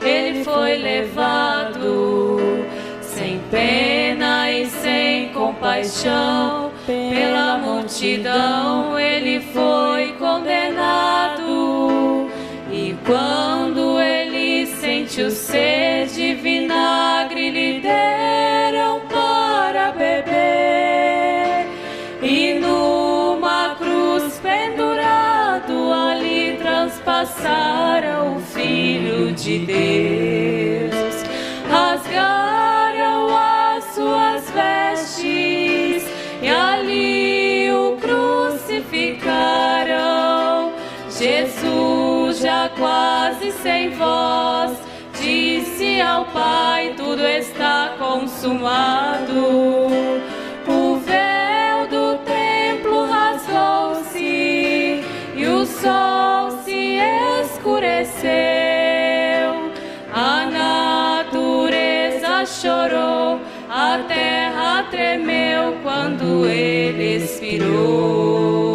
ele foi levado, sem pena e sem compaixão, pela multidão ele foi condenado. E quando ele sentiu sede, vinagre lhe deram para beber. E numa cruz pendurado, ali transpassaram o Filho de Deus. Rasgaram as suas vestes e ali o crucificaram. Jesus, já quase sem voz, disse ao Pai: tudo está consumado. O véu do templo rasgou-se e o sol se escureceu. A natureza chorou, a terra tremeu quando ele expirou.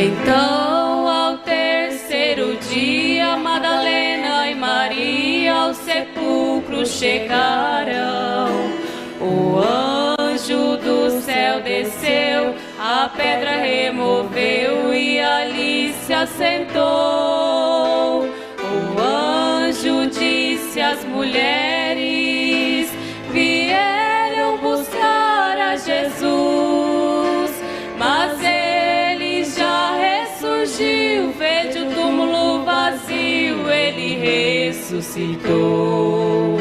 Então, ao terceiro dia, Madalena e Maria ao sepulcro chegaram. O anjo do céu desceu, a pedra removeu e ali se assentou. O anjo disse às mulheres: vieram buscar a Jesus, mas ele já ressurgiu, vede o túmulo vazio, ele ressuscitou.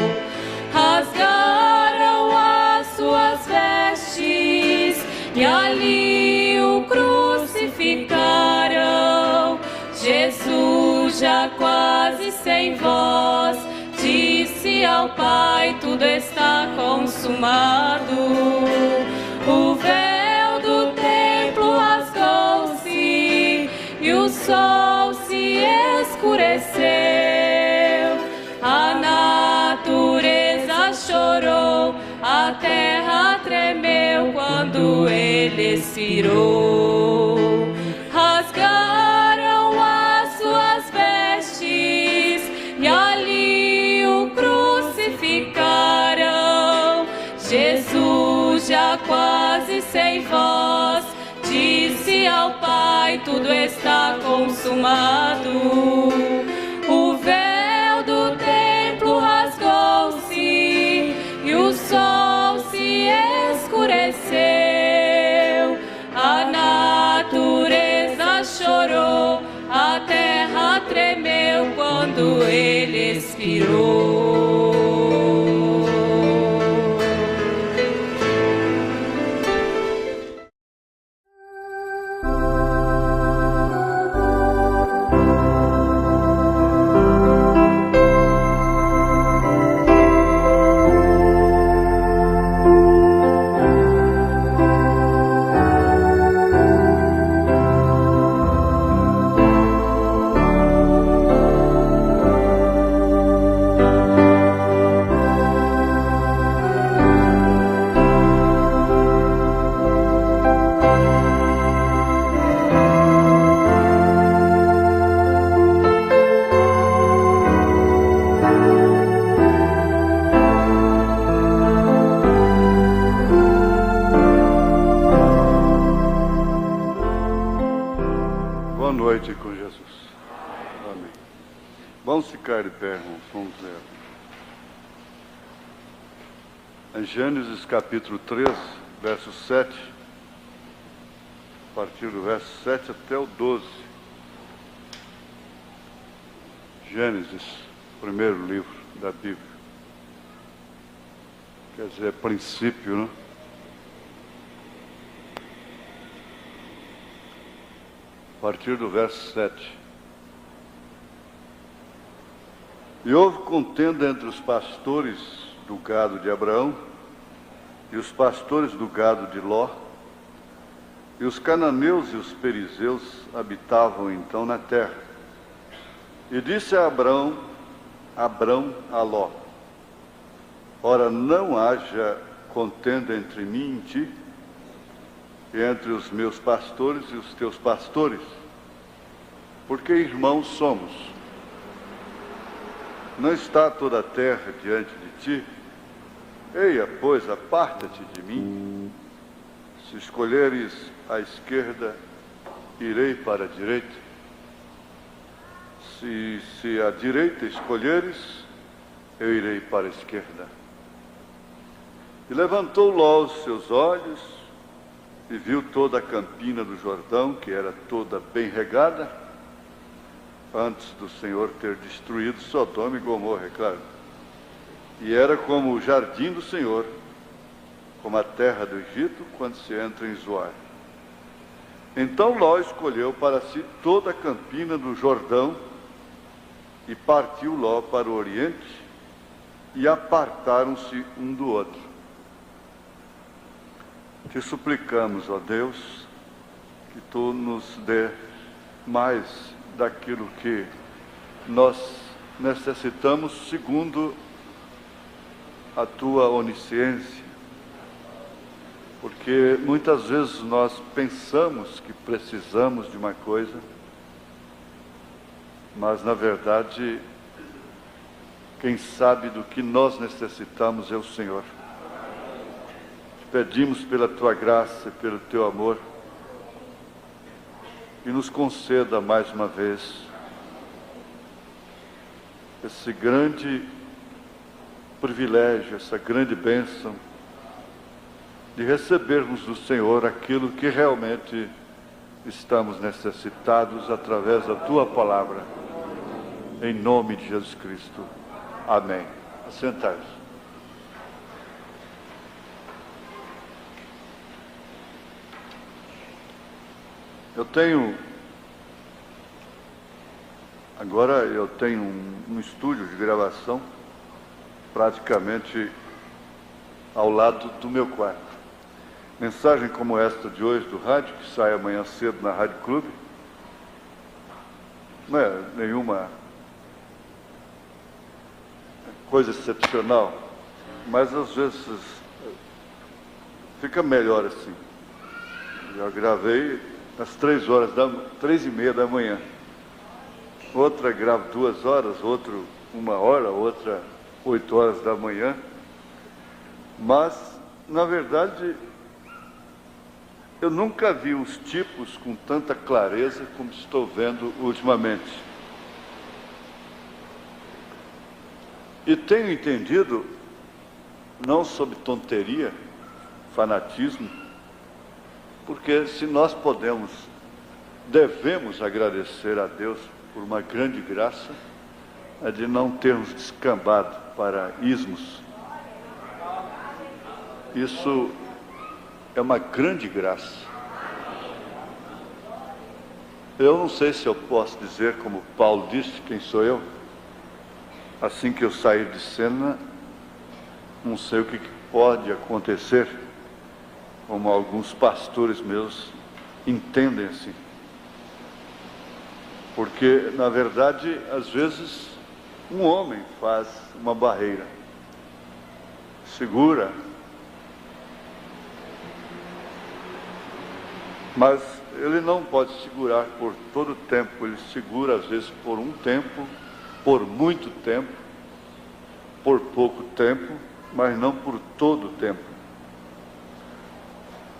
Rasgaram as suas vestes e ali o crucificaram. Jesus, já quase sem voz, disse ao Pai: tudo está consumado. O véu do templo rasgou-se e o sol se escureceu. A natureza chorou, a terra tremeu quando ele expirou. Rasgaram as suas vestes e ali o crucificaram. Jesus, já quase sem voz, disse ao Pai: tudo está consumado. O véu do templo rasgou-se e o sol se escureceu. A natureza chorou, a terra tremeu quando ele expirou. Com Jesus. Amém. Vamos ficar de pé, irmãos. Vamos ler. Em Gênesis capítulo 13, verso 7, a partir do verso 7 até o 12. Gênesis, primeiro livro da Bíblia. Quer dizer, princípio, né? A partir do verso 7. E houve contenda entre os pastores do gado de Abraão e os pastores do gado de Ló, E os cananeus e os perizeus habitavam então na terra. E disse a Abrão a Ló: ora, não haja contenda entre mim e ti, e entre os meus pastores e os teus pastores, porque irmãos somos. Não está toda a terra diante de ti? Eia, pois, aparta-te de mim. Se escolheres a esquerda, irei para a direita. Se a direita escolheres, eu irei para a esquerda. E levantou Ló os seus olhos e viu toda a campina do Jordão, que era toda bem regada, antes do Senhor ter destruído Sodoma e Gomorra, é claro. E era como o jardim do Senhor, como a terra do Egito, quando se entra em Zoar. Então Ló escolheu para si toda a campina do Jordão, e partiu Ló para o oriente, e apartaram-se um do outro. Te suplicamos, ó Deus, que Tu nos dê mais daquilo que nós necessitamos, segundo a Tua onisciência. Porque muitas vezes nós pensamos que precisamos de uma coisa, mas na verdade, quem sabe do que nós necessitamos é o Senhor. Te pedimos pela Tua graça, pelo Teu amor, que nos conceda mais uma vez esse grande privilégio, essa grande bênção de recebermos do Senhor aquilo que realmente estamos necessitados através da Tua palavra. Em nome de Jesus Cristo. Amém. Assentai-vos. Agora eu tenho um estúdio de gravação praticamente ao lado do meu quarto. Mensagem como esta de hoje do rádio, que sai amanhã cedo na Rádio Clube, não é nenhuma coisa excepcional, mas às vezes fica melhor assim. Já gravei às 3h30 da manhã. Outra gravo 2 horas, outro 1 hora, outra 8 horas da manhã. Mas, na verdade, eu nunca vi os tipos com tanta clareza como estou vendo ultimamente. E tenho entendido, não sob tonteria, fanatismo, porque se nós devemos agradecer a Deus por uma grande graça, é de não termos descambado para ismos. Isso é uma grande graça. Eu não sei se eu posso dizer, como Paulo disse, quem sou eu? Assim que eu sair de cena, não sei o que pode acontecer, como alguns pastores meus entendem assim. Porque, na verdade, às vezes, um homem faz uma barreira, segura, mas ele não pode segurar por todo o tempo, ele segura às vezes por um tempo, por muito tempo, por pouco tempo, mas não por todo o tempo.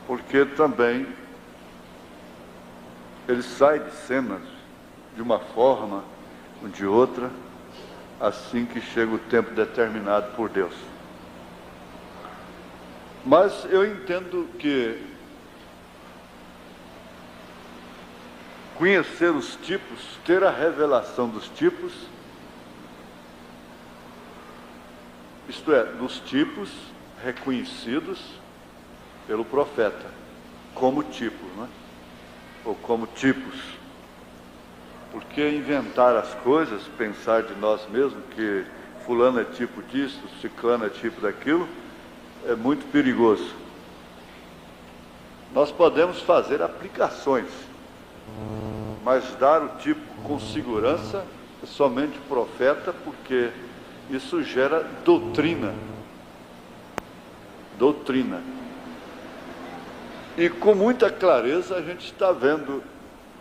Porque também ele sai de cena de uma forma ou de outra, assim que chega o tempo determinado por Deus. Mas eu entendo que conhecer os tipos, ter a revelação dos tipos, isto é, dos tipos reconhecidos pelo profeta, como tipo, não é? Ou como tipos. Porque inventar as coisas, pensar de nós mesmos que fulano é tipo disso, ciclano é tipo daquilo, é muito perigoso. nós podemos fazer aplicações, mas dar o tipo com segurança é somente o profeta, porque isso gera doutrina. Doutrina. E com muita clareza a gente está vendo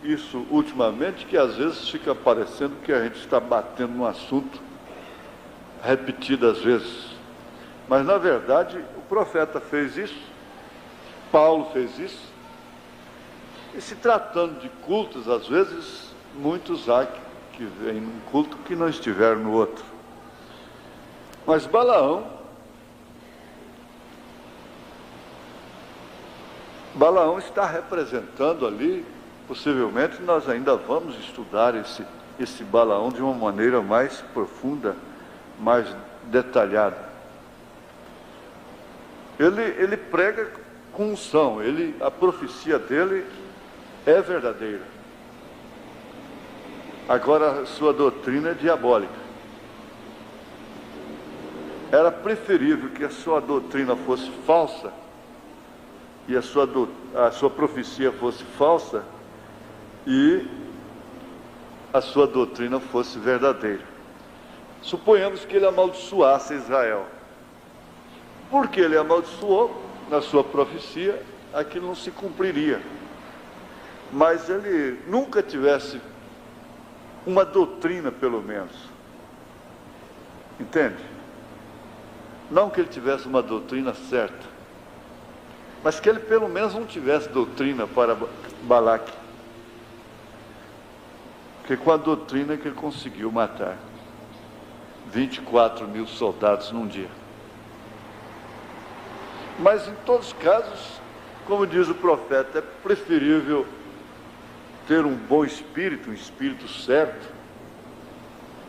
isso ultimamente, que às vezes fica parecendo que a gente está batendo no assunto repetidas vezes. Mas na verdade o profeta fez isso, Paulo fez isso, e se tratando de cultos, às vezes muitos há que vêm num culto que não estiveram no outro. Mas Balaão está representando ali, possivelmente nós ainda vamos estudar esse Balaão de uma maneira mais profunda, mais detalhada. Ele prega com unção, a profecia dele é verdadeira. Agora a sua doutrina é diabólica. Era preferível que a sua doutrina fosse falsa e a sua profecia fosse falsa e a sua doutrina fosse verdadeira. Suponhamos que ele amaldiçoasse Israel. Porque ele amaldiçoou, na sua profecia, aquilo não se cumpriria. Mas ele nunca tivesse uma doutrina, pelo menos. Entende? Não que ele tivesse uma doutrina certa, mas que ele pelo menos não tivesse doutrina para Balaque. Porque com a doutrina que ele conseguiu matar 24.000 soldados num dia. Mas em todos os casos, como diz o profeta, é preferível ter um bom espírito, um espírito certo,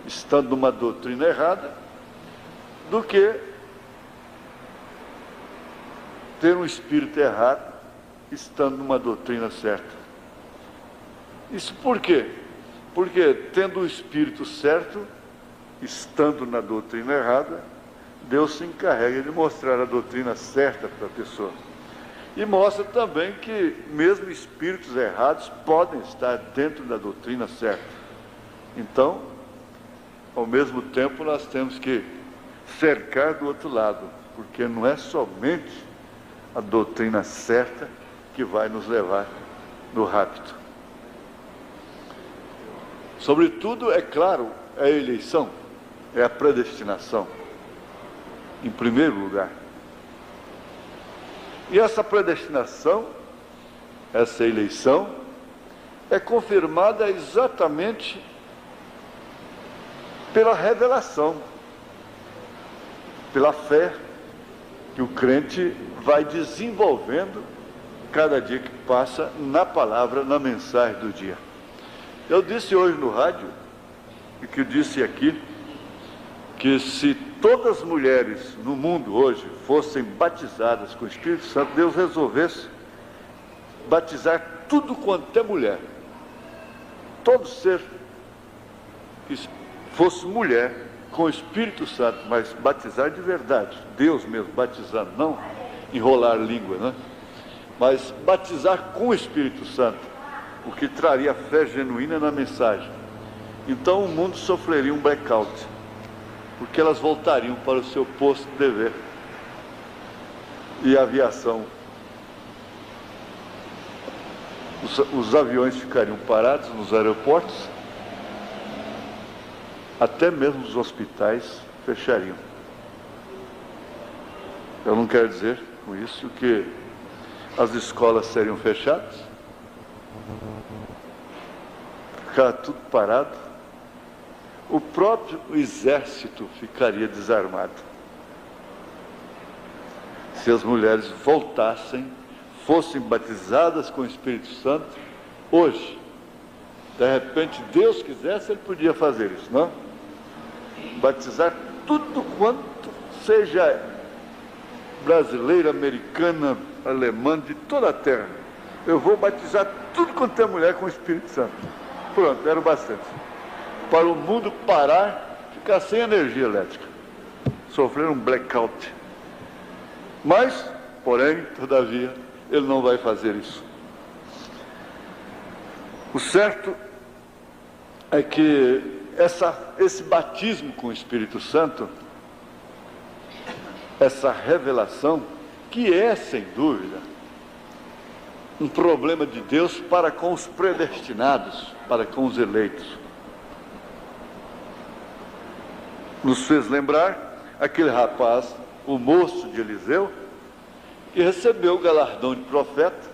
estando numa doutrina errada, do que ter um espírito errado, estando numa doutrina certa. Isso por quê? Porque tendo o espírito certo, estando na doutrina errada, Deus se encarrega de mostrar a doutrina certa para a pessoa. E mostra também que mesmo espíritos errados podem estar dentro da doutrina certa. Então, ao mesmo tempo, nós temos que cercar do outro lado, porque não é somente a doutrina certa que vai nos levar no rapto. Sobretudo, é claro, é a eleição, é a predestinação, em primeiro lugar. E essa predestinação, essa eleição, é confirmada exatamente pela revelação, pela fé que o crente vai desenvolvendo cada dia que passa na palavra, na mensagem do dia. Eu disse hoje no rádio, e que eu disse aqui, que se todas as mulheres no mundo hoje fossem batizadas com o Espírito Santo, Deus resolvesse batizar tudo quanto é mulher, todo ser que fosse mulher com o Espírito Santo, mas batizar de verdade, Deus mesmo batizando, não enrolar a língua, né? Mas batizar com o Espírito Santo, o que traria fé genuína na mensagem. Então o mundo sofreria um blackout, porque elas voltariam para o seu posto de dever. E a aviação, os aviões ficariam parados nos aeroportos, até mesmo os hospitais fechariam. Eu não quero dizer com isso que as escolas seriam fechadas, ficar tudo parado, o próprio exército ficaria desarmado. Se as mulheres voltassem, fossem batizadas com o Espírito Santo, hoje, de repente, Deus quisesse, Ele podia fazer isso, não? Batizar tudo quanto seja brasileira, americana, alemã, de toda a terra. Eu vou batizar tudo quanto é mulher com o Espírito Santo. Pronto, era o bastante. Para o mundo parar, ficar sem energia elétrica, sofrer um blackout. Mas, porém, todavia, ele não vai fazer isso. O certo é que esse batismo com o Espírito Santo, essa revelação, que é, sem dúvida, um problema de Deus para com os predestinados, para com os eleitos. Nos fez lembrar aquele rapaz, o moço de Eliseu, que recebeu o galardão de profeta,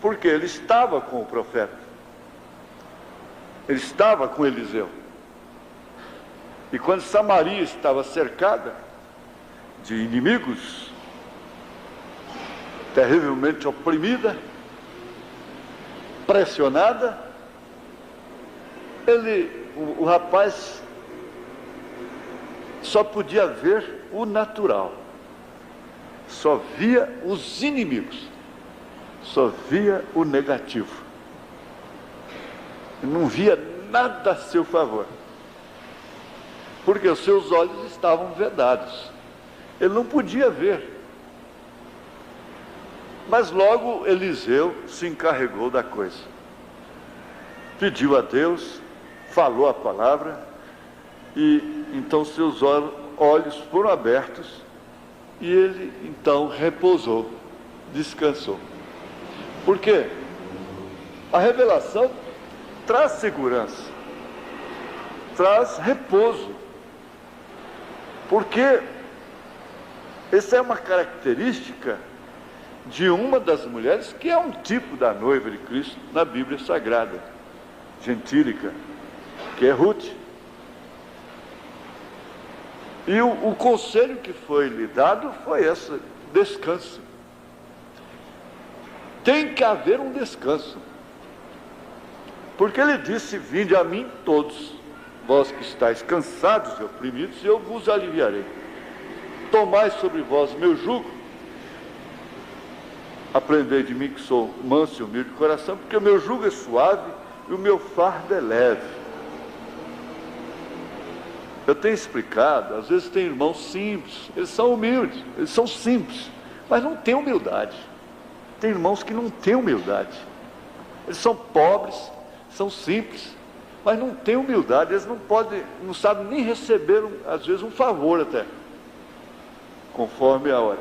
porque ele estava com o profeta. Ele estava com Eliseu. E quando Samaria estava cercada de inimigos, terrivelmente oprimida, pressionada, o rapaz só podia ver o natural, só via os inimigos, só via o negativo, não via nada a seu favor, porque os seus olhos estavam vedados, ele não podia ver. Mas logo Eliseu se encarregou da coisa, pediu a Deus, falou a palavra, e então seus olhos foram abertos, e ele então repousou, descansou. Por quê? A revelação traz segurança, traz repouso, porque essa é uma característica de uma das mulheres que é um tipo da noiva de Cristo na Bíblia Sagrada, gentílica, que é Ruth. E o conselho que foi lhe dado foi esse: descanso. Tem que haver um descanso, porque ele disse: vinde a mim todos, vós que estáis cansados e oprimidos, e eu vos aliviarei. Tomai sobre vós meu jugo, aprendei de mim que sou manso e humilde de coração, porque o meu jugo é suave e o meu fardo é leve. Eu tenho explicado, às vezes tem irmãos simples, eles são humildes, eles são simples, mas não têm humildade. Tem irmãos que não têm humildade, eles são pobres, são simples, mas não têm humildade, eles não sabem nem receber, às vezes, um favor até, conforme a hora.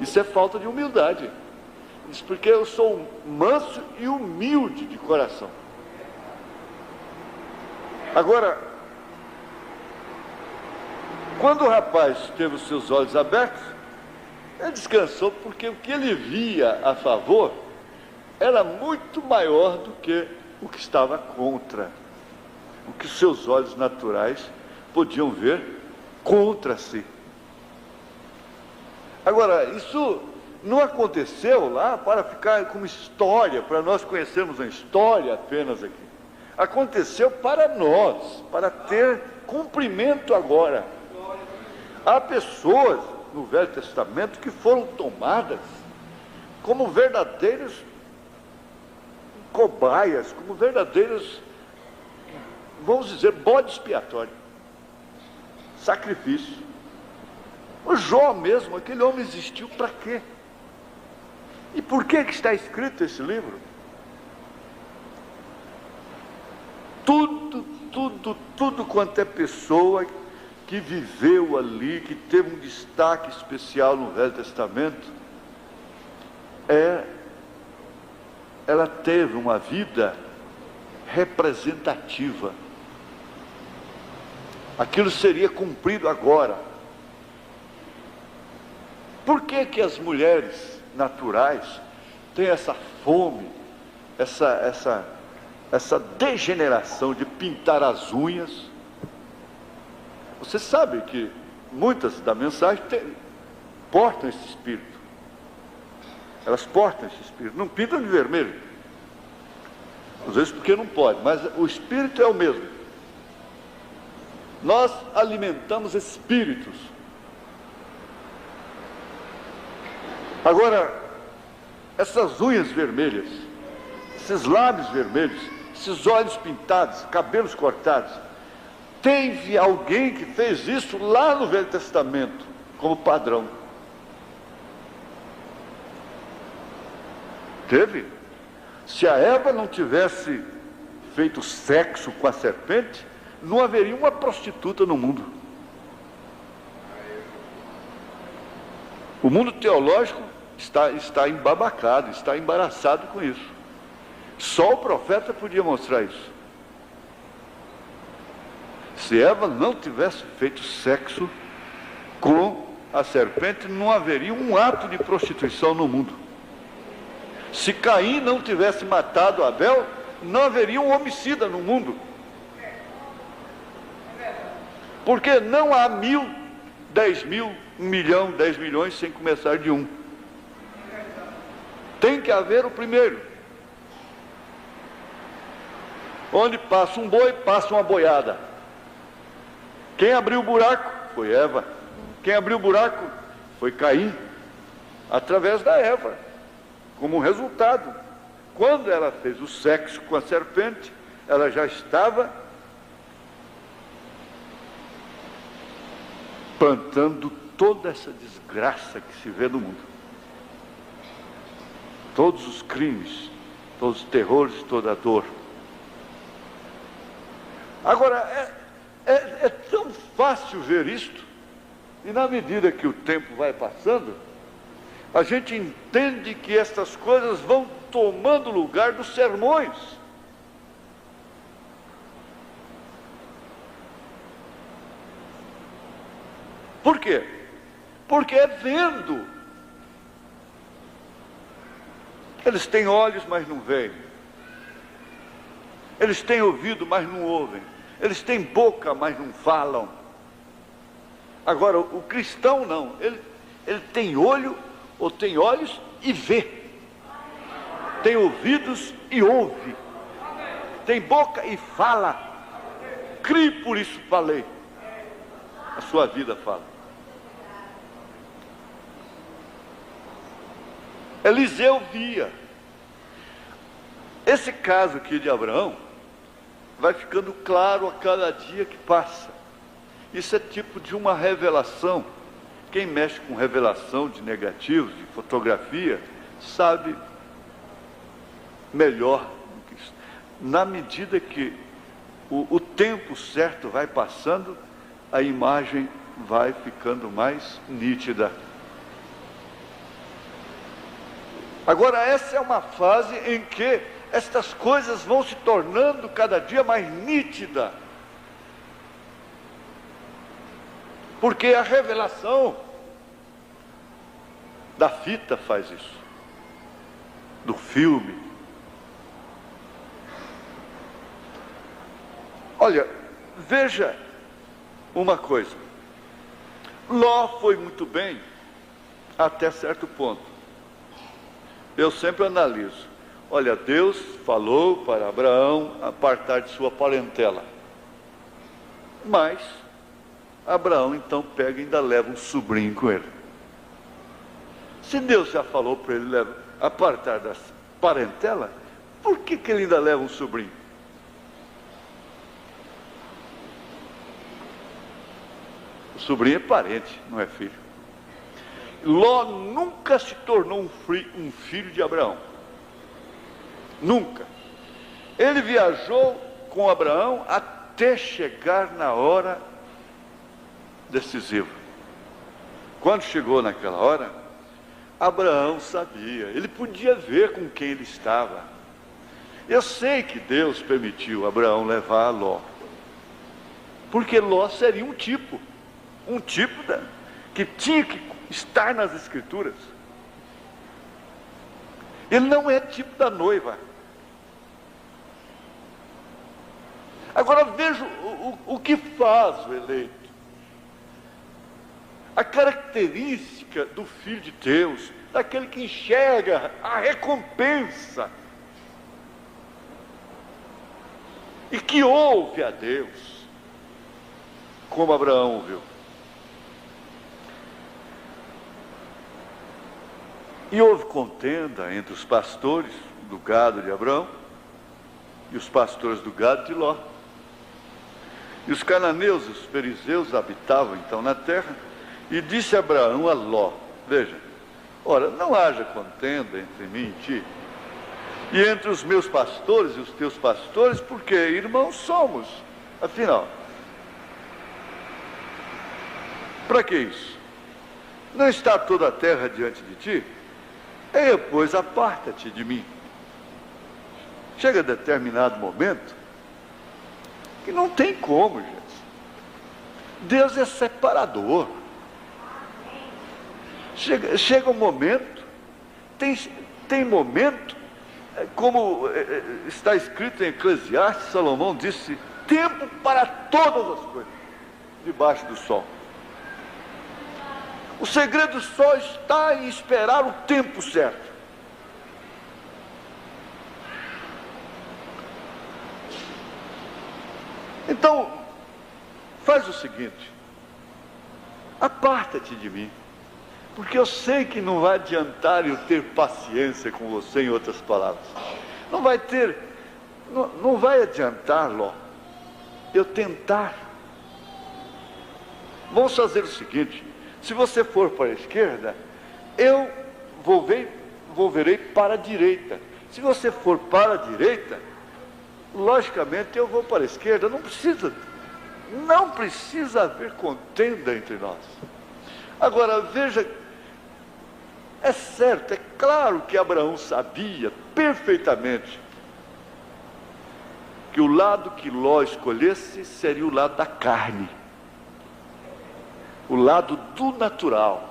Isso é falta de humildade. Isso porque eu sou manso e humilde de coração. Agora, quando o rapaz teve os seus olhos abertos, ele descansou, porque o que ele via a favor era muito maior do que o que estava contra, o que seus olhos naturais podiam ver contra si. Agora, isso não aconteceu lá para ficar como história, para nós conhecermos a história apenas aqui. Aconteceu para nós, para ter cumprimento agora. Há pessoas no Velho Testamento que foram tomadas como verdadeiros cobaias, como verdadeiros, vamos dizer, bode expiatório, sacrifício. O Jó mesmo, aquele homem existiu para quê? E por que está escrito esse livro? Tudo quanto é pessoa que viveu ali, que teve um destaque especial no Velho Testamento, ela teve uma vida representativa. Aquilo seria cumprido agora. Por que as mulheres naturais têm essa fome, essa degeneração de pintar as unhas? Você sabe que muitas da mensagem portam esse espírito. Elas portam esse espírito, não pintam de vermelho, às vezes porque não pode, mas o espírito é o mesmo. Nós alimentamos espíritos. Agora, essas unhas vermelhas, esses lábios vermelhos, esses olhos pintados, cabelos cortados, teve alguém que fez isso lá no Velho Testamento como padrão. Teve. Se a Eva não tivesse feito sexo com a serpente, não haveria uma prostituta no mundo. O mundo teológico está embabacado, está embaraçado com isso. Só o profeta podia mostrar isso. Se Eva não tivesse feito sexo com a serpente, não haveria um ato de prostituição no mundo. Se Caim não tivesse matado Abel, não haveria um homicida no mundo. Porque não há 1.000, 10.000, 1 milhão, 10 milhões sem começar de um. Tem que haver o primeiro. Onde passa um boi, passa uma boiada. Quem abriu o buraco foi Eva. Quem abriu o buraco foi Caim, através da Eva, como resultado. Quando ela fez o sexo com a serpente, ela já estava plantando toda essa desgraça que se vê no mundo. Todos os crimes, todos os terrores, toda a dor. Agora, é tão fácil ver isto, e na medida que o tempo vai passando, a gente entende que estas coisas vão tomando lugar dos sermões. Por quê? Porque é vendo. Eles têm olhos, mas não veem. Eles têm ouvido, mas não ouvem. Eles têm boca, mas não falam. Agora, o cristão não. Ele tem olho, ou tem olhos e vê. Tem ouvidos e ouve. Tem boca e fala. Crie, por isso falei. A sua vida fala. Eliseu via. Esse caso aqui de Abraão vai ficando claro a cada dia que passa. Isso é tipo de uma revelação. Quem mexe com revelação de negativos, de fotografia, sabe melhor do que isso. Na medida que o tempo certo vai passando, a imagem vai ficando mais nítida. Agora, essa é uma fase em que estas coisas vão se tornando cada dia mais nítidas. Porque a revelação da fita faz isso, do filme. Olha, veja uma coisa. Ló foi muito bem até certo ponto. Eu sempre analiso. Olha, Deus falou para Abraão apartar de sua parentela. Mas Abraão então pega e ainda leva um sobrinho com ele. Se Deus já falou para ele apartar da parentela, por que ele ainda leva um sobrinho? O sobrinho é parente, não é filho. Ló nunca se tornou um filho de Abraão. Nunca. Ele viajou com Abraão até chegar na hora decisiva. Quando chegou naquela hora, Abraão sabia, ele podia ver com quem ele estava. Eu sei que Deus permitiu Abraão levar Ló, porque Ló seria um tipo que tinha que estar nas Escrituras. Ele não é tipo da noiva. Agora veja o que faz o eleito. A característica do Filho de Deus, daquele que enxerga a recompensa e que ouve a Deus, como Abraão ouviu. E houve contenda entre os pastores do gado de Abraão e os pastores do gado de Ló. E os cananeus e os fariseus habitavam então na terra. E disse Abraão a Ló: veja, ora, não haja contenda entre mim e ti, E entre os meus pastores e os teus pastores, porque irmãos somos. Afinal, para que isso? Não está toda a terra diante de ti? Eia, pois, aparta-te de mim. Chega a determinado momento que não tem como, gente. Deus é separador. Chega um momento, tem momento, como está escrito em Eclesiastes, Salomão disse, tempo para todas as coisas, debaixo do sol. O segredo só está em esperar o tempo certo. Então, faz o seguinte, aparta-te de mim, porque eu sei que não vai adiantar eu ter paciência com você, em outras palavras. Não vai adiantar, Ló, eu tentar. Vamos fazer o seguinte, se você for para a esquerda, eu volverei para a direita. Se você for para a direita, logicamente eu vou para a esquerda. Não precisa haver contenda entre nós. Agora, veja, é certo, é claro que Abraão sabia perfeitamente que o lado que Ló escolhesse seria o lado da carne, o lado do natural.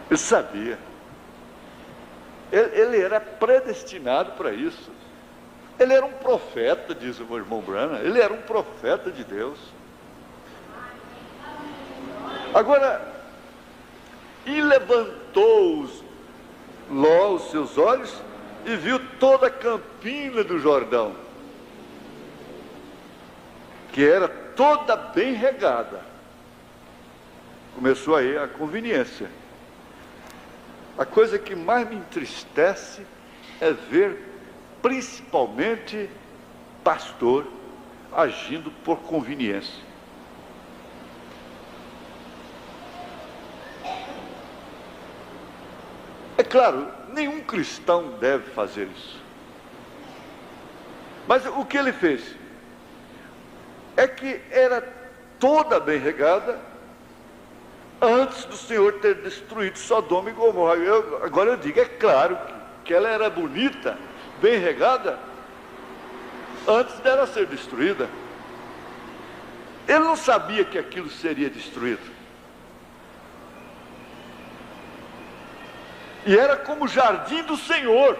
Ele sabia. Ele era predestinado para isso. Ele era um profeta, diz o meu irmão Branham. Ele era um profeta de Deus. Agora, e levantou Ló os seus olhos e viu toda a campina do Jordão, que era toda bem regada. Começou aí a conveniência. A coisa que mais me entristece é ver, principalmente, pastor agindo por conveniência. É claro, nenhum cristão deve fazer isso. Mas o que ele fez? É que era toda bem regada antes do Senhor ter destruído Sodoma e Gomorra. Agora eu digo, é claro que ela era bonita, bem regada, antes dela ser destruída. Ele não sabia que aquilo seria destruído. E era como o jardim do Senhor.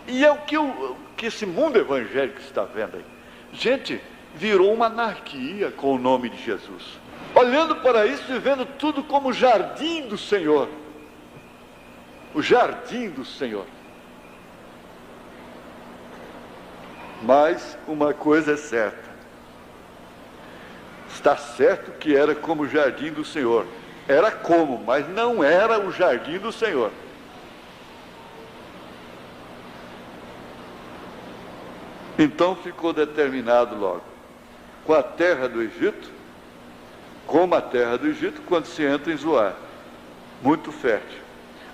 E é o que esse mundo evangélico está vendo aí. Gente, virou uma anarquia com o nome de Jesus. Olhando para isso e vendo tudo como o jardim do Senhor. O jardim do Senhor. Mas uma coisa é certa. Está certo que era como o jardim do Senhor. Era como, mas não era o jardim do Senhor. Então ficou determinado logo, com a terra do Egito, como a terra do Egito, quando se entra em Zoar, muito fértil.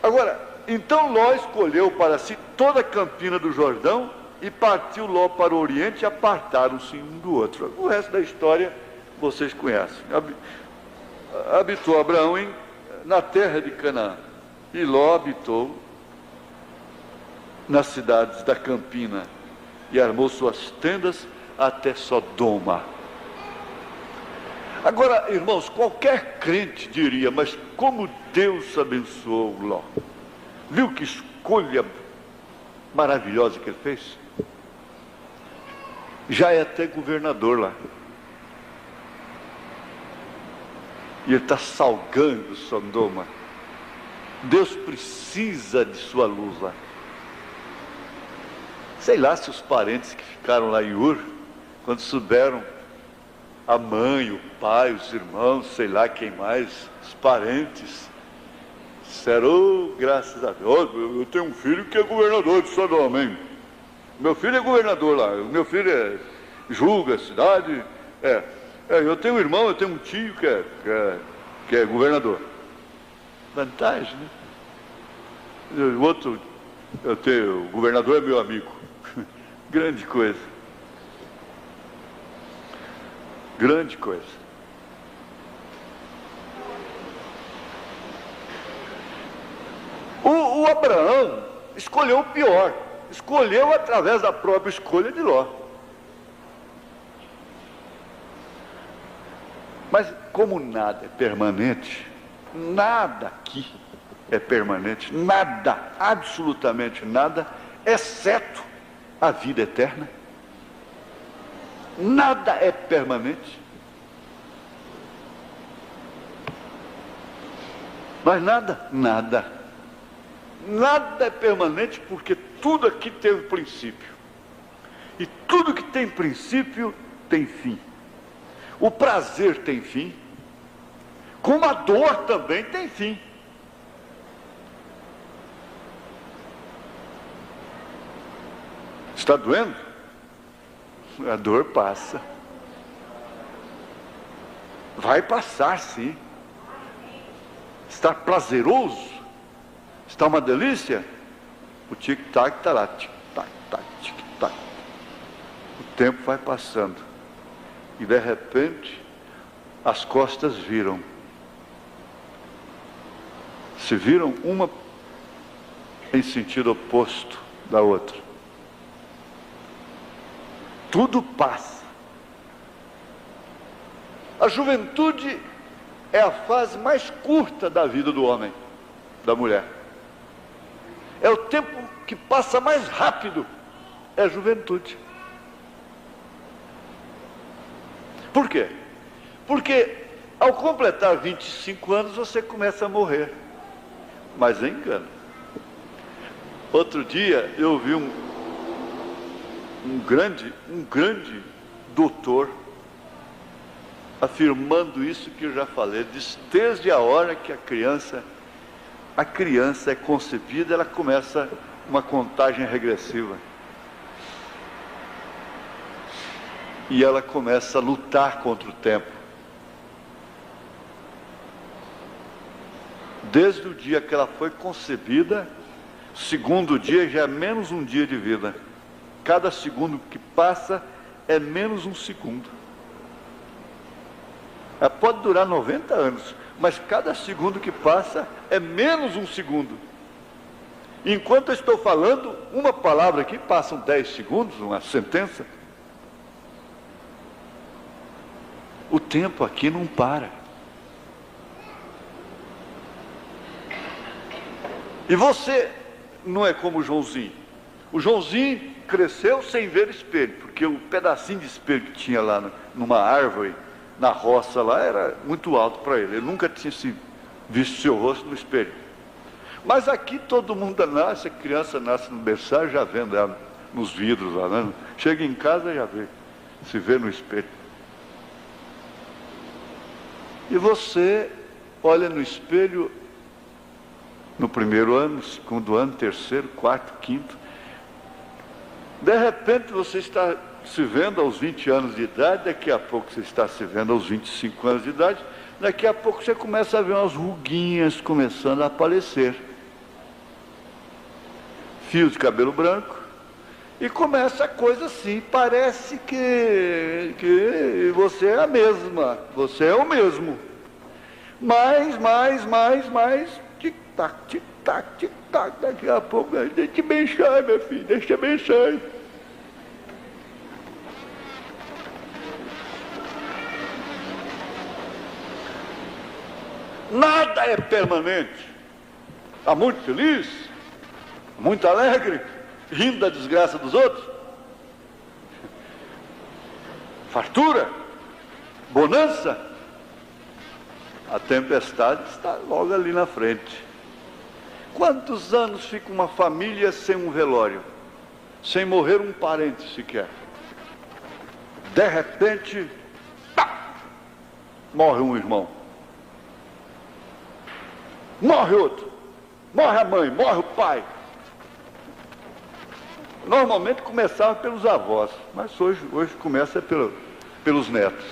Agora, então Ló escolheu para si toda a campina do Jordão, e partiu Ló para o oriente, e apartaram-se um do outro. O resto da história vocês conhecem. Habitou Abraão na terra de Canaã, e Ló habitou nas cidades da campina, e armou suas tendas até Sodoma. Agora, irmãos, qualquer crente diria, mas como Deus abençoou Ló. Viu que escolha maravilhosa que ele fez? Já é até governador lá. E ele está salgando Sodoma. Deus precisa de sua luz lá. Sei lá se os parentes que ficaram lá em Ur, quando souberam, a mãe, o pai, os irmãos, sei lá quem mais, os parentes, disseram, oh, graças a Deus, eu tenho um filho que é governador de Sodoma, hein? Meu filho é governador lá, meu filho julga a cidade, Eu tenho um irmão, eu tenho um tio que é governador. Vantagem, né? O outro, o governador é meu amigo. Grande coisa. Grande coisa. O Abraão escolheu o pior. Escolheu através da própria escolha de Ló. Mas como nada é permanente, nada aqui é permanente, nada, absolutamente nada, exceto a vida eterna. Nada é permanente. Mas nada é permanente, porque tudo aqui teve princípio. E tudo que tem princípio tem fim. O prazer tem fim, como a dor também tem fim. Está doendo? A dor passa. Vai passar, sim. Está prazeroso? Está uma delícia? O tic-tac está lá, tic-tac, tic-tac. O tempo vai passando. E de repente, as costas viram. Se viram uma em sentido oposto da outra. Tudo passa. A juventude é a fase mais curta da vida do homem, da mulher. É o tempo que passa mais rápido, é a juventude. Por quê? Porque ao completar 25 anos você começa a morrer. Mas é engano. Outro dia eu vi um grande doutor afirmando isso que eu já falei. Diz, desde a hora que a criança é concebida, ela começa uma contagem regressiva. E ela começa a lutar contra o tempo. Desde o dia que ela foi concebida, segundo dia já é menos um dia de vida. Cada segundo que passa é menos um segundo. Ela pode durar 90 anos, mas cada segundo que passa é menos um segundo. Enquanto eu estou falando uma palavra aqui, passam 10 segundos, uma sentença. O tempo aqui não para. E você não é como o Joãozinho. O Joãozinho cresceu sem ver espelho, porque o pedacinho de espelho que tinha lá numa árvore, na roça lá, era muito alto para ele. Ele nunca tinha visto seu rosto no espelho. Mas aqui todo mundo nasce, a criança nasce no berçário, já vendo ela nos vidros lá, né? Chega em casa, já vê, se vê no espelho. E você olha no espelho no primeiro ano, segundo ano, terceiro, quarto, quinto. De repente você está se vendo aos 20 anos de idade, daqui a pouco você está se vendo aos 25 anos de idade, daqui a pouco você começa a ver umas ruguinhas começando a aparecer. Fios de cabelo branco. E começa a coisa assim, parece que você é a mesma, você é o mesmo. Mais, tic-tac, tic-tac, tic-tac, daqui a pouco, deixa eu mexer, meu filho, deixa eu mexer. Nada é permanente. Está muito feliz, muito alegre, rindo da desgraça dos outros. Fartura, bonança. A tempestade está logo ali na frente. Quantos anos fica uma família sem um velório? Sem morrer um parente sequer? De repente, pá, morre um irmão. Morre outro. Morre a mãe, morre o pai. Normalmente começava pelos avós, mas hoje começa pelos netos.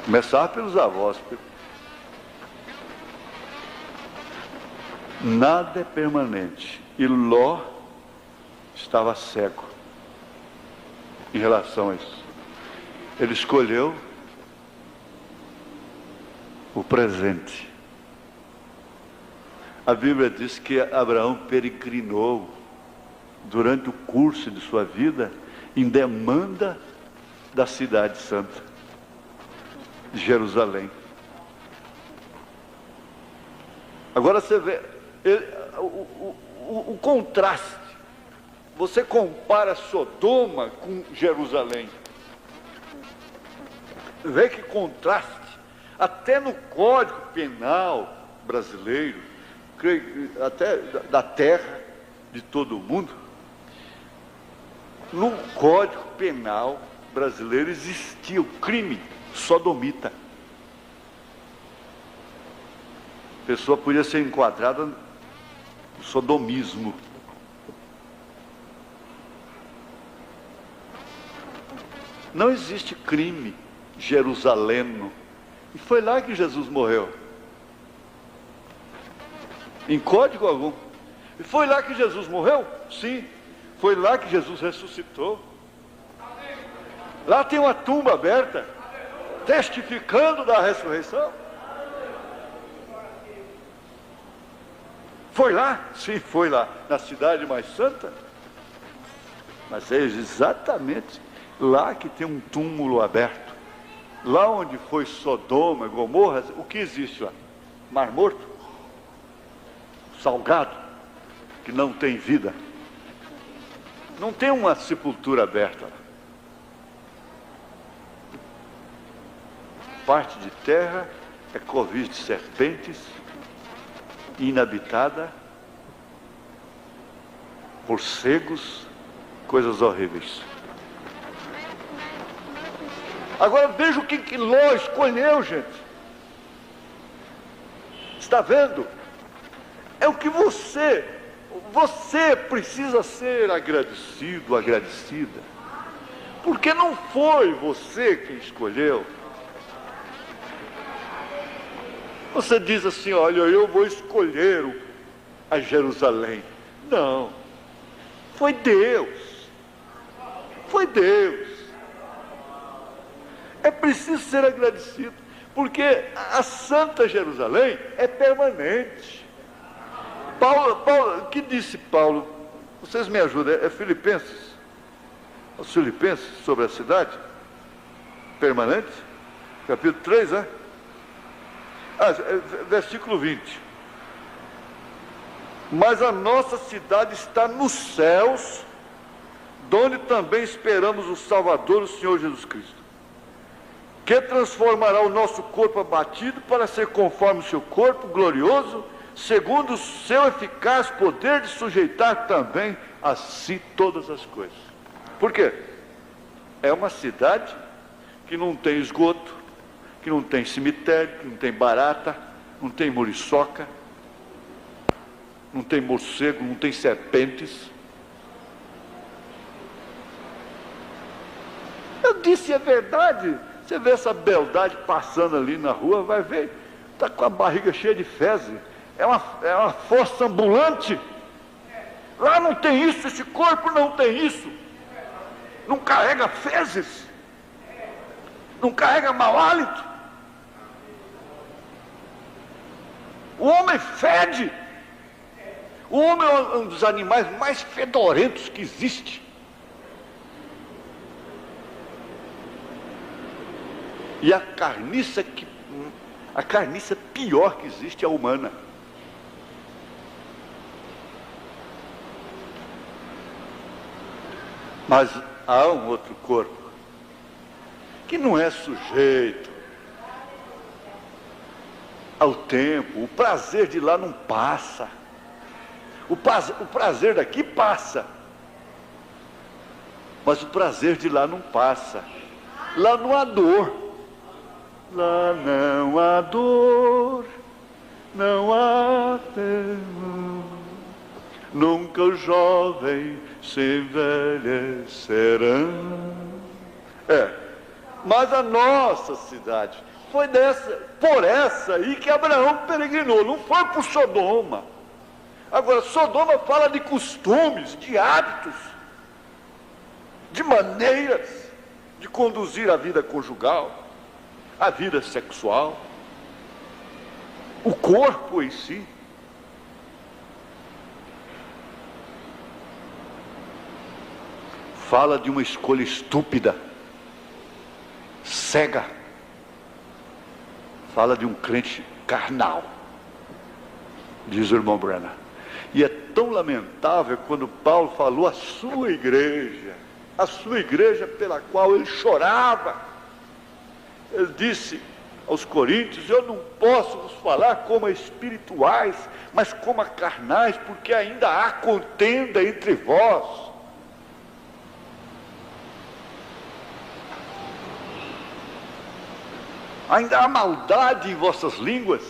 Começar pelos avós. Nada é permanente. E Ló estava cego em relação a isso. Ele escolheu o presente. A Bíblia diz que Abraão peregrinou durante o curso de sua vida em demanda da cidade santa, de Jerusalém. Agora você vê o contraste. Você compara Sodoma com Jerusalém. Vê que contraste. Até no Código Penal brasileiro, até da terra de todo mundo, no Código Penal brasileiro existia o crime sodomita. A pessoa podia ser enquadrada no sodomismo. Não existe crime jerusaleno. E foi lá que Jesus morreu. Em código algum. E foi lá que Jesus morreu? Sim. Foi lá que Jesus ressuscitou. Lá tem uma tumba aberta, testificando da ressurreição. Foi lá? Sim, foi lá. Na cidade mais santa. Mas é exatamente lá que tem um túmulo aberto. Lá onde foi Sodoma, Gomorra, o que existe lá? Mar Morto? Salgado, que não tem vida. Não tem uma sepultura aberta lá. Parte de terra é covil de serpentes, inabitada, morcegos, coisas horríveis. Agora veja o que Ló escolheu, gente. Está vendo? É o que você precisa ser agradecido, agradecida. Porque não foi você quem escolheu. Você diz assim, olha, eu vou escolher a Jerusalém. Não. Foi Deus. Foi Deus. É preciso ser agradecido, porque a Santa Jerusalém é permanente. Paulo, o que disse Paulo? Vocês me ajudam, é Filipenses? Os Filipenses sobre a cidade? Permanente? Capítulo 3, né? Versículo 20. Mas a nossa cidade está nos céus, donde também esperamos o Salvador, o Senhor Jesus Cristo, que transformará o nosso corpo abatido para ser conforme o seu corpo glorioso, segundo o seu eficaz poder de sujeitar também a si todas as coisas. Por quê? É uma cidade que não tem esgoto, que não tem cemitério, que não tem barata, não tem muriçoca, não tem morcego, não tem serpentes. Eu disse a verdade. Você vê essa beldade passando ali na rua, vai ver, está com a barriga cheia de fezes. É uma força ambulante. Lá não tem isso, esse corpo não tem isso. Não carrega fezes. Não carrega mau hálito. O homem fede. O homem é um dos animais mais fedorentos que existe. E a carniça pior que existe é a humana. Mas há um outro corpo que não é sujeito ao tempo. O prazer de lá não passa. O prazer daqui passa, mas o prazer de lá não passa. Lá não há dor. Lá não há dor, não há temor, nunca os jovens se envelhecerão. Mas a nossa cidade Foi por essa aí que Abraão peregrinou, não foi por Sodoma. Agora, Sodoma fala de costumes, de hábitos, de maneiras de conduzir a vida conjugal, a vida sexual, o corpo em si. Fala de uma escolha estúpida, cega. Fala de um crente carnal, diz o irmão Branham. E é tão lamentável quando Paulo falou a sua igreja pela qual ele chorava. Ele disse aos coríntios: eu não posso vos falar como a espirituais, mas como a carnais, porque ainda há contenda entre vós. Ainda há maldade em vossas línguas.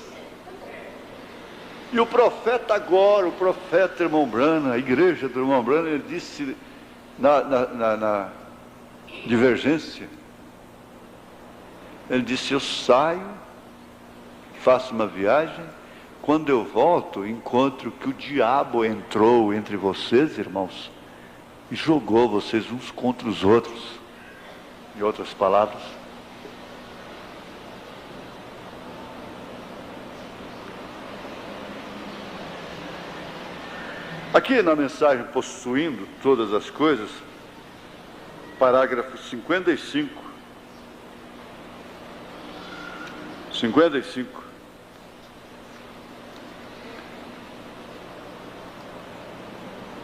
E o profeta agora, o profeta irmão Branham, a igreja do irmão Branham, ele disse na divergência, ele disse: eu saio, faço uma viagem, quando eu volto, encontro que o diabo entrou entre vocês, irmãos, e jogou vocês uns contra os outros. Em outras palavras, aqui na mensagem Possuindo Todas as Coisas, parágrafo 55.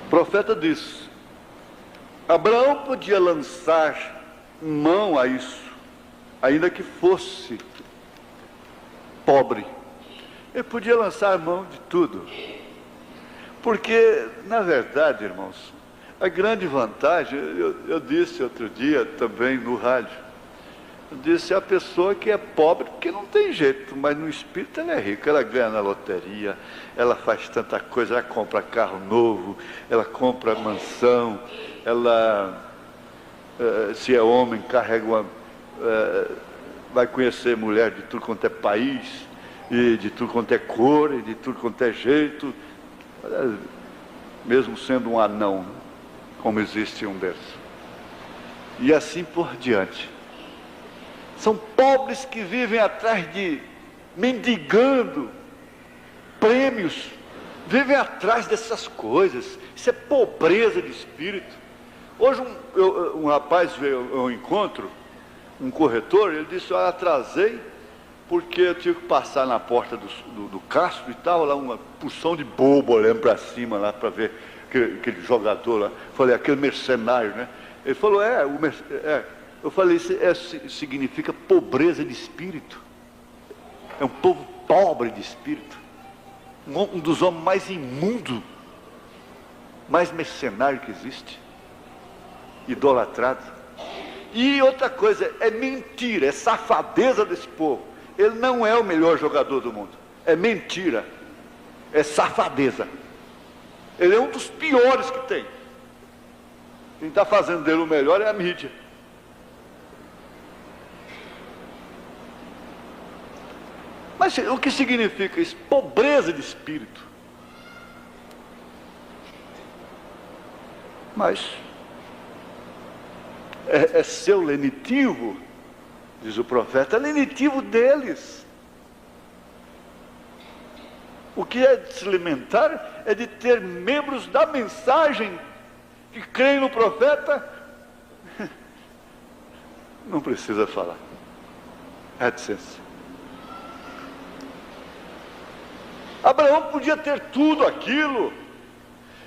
O profeta diz: Abraão podia lançar mão a isso, ainda que fosse pobre. Ele podia lançar mão de tudo. Porque, na verdade, irmãos, a grande vantagem, eu disse outro dia também no rádio, eu disse: a pessoa que é pobre, porque não tem jeito, mas no espírito ela é rica, ela ganha na loteria, ela faz tanta coisa, ela compra carro novo, ela compra mansão, ela, se é homem, carrega vai conhecer mulher de tudo quanto é país, e de tudo quanto é cor, e de tudo quanto é jeito, mesmo sendo um anão, como existe um desses, e assim por diante. São pobres que vivem atrás de, mendigando prêmios, vivem atrás dessas coisas. Isso é pobreza de espírito. Hoje um rapaz veio ao encontro, um corretor, ele disse: eu atrasei porque eu tive que passar na porta do Castro e tal, lá uma porção de bobo olhando para cima lá para ver aquele jogador lá. Falei: aquele mercenário, né? Ele falou: eu falei: isso significa pobreza de espírito. É um povo pobre de espírito, um dos homens mais imundos, mais mercenário que existe, idolatrado. E outra coisa, é mentira, é safadeza desse povo. Ele não é o melhor jogador do mundo, é mentira, é safadeza. Ele é um dos piores que tem. Quem está fazendo dele o melhor é a mídia. Mas o que significa isso? Pobreza de espírito. Mas é seu lenitivo, diz o profeta, é lenitivo deles. O que é de se alimentar é de ter membros da mensagem que creem no profeta. Não precisa falar. Reticência. Abraão podia ter tudo aquilo,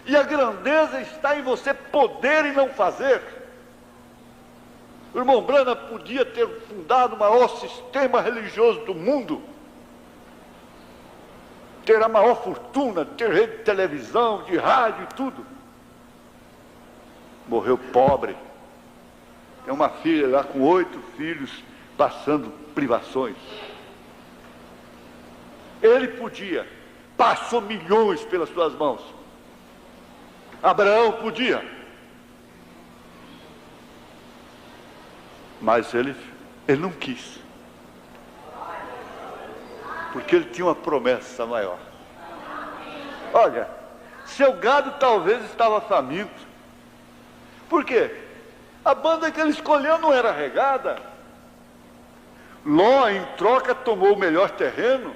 e a grandeza está em você poder e não fazer. O irmão Branham podia ter fundado o maior sistema religioso do mundo, ter a maior fortuna, ter rede de televisão, de rádio e tudo. Morreu pobre. Tem uma filha lá com 8 filhos, passando privações. Ele podia, passou milhões pelas suas mãos. Abraão podia, mas ele não quis. porque ele tinha uma promessa maior. Olha, seu gado talvez estava faminto. Por quê? A banda que ele escolheu não era regada. Ló, em troca, tomou o melhor terreno,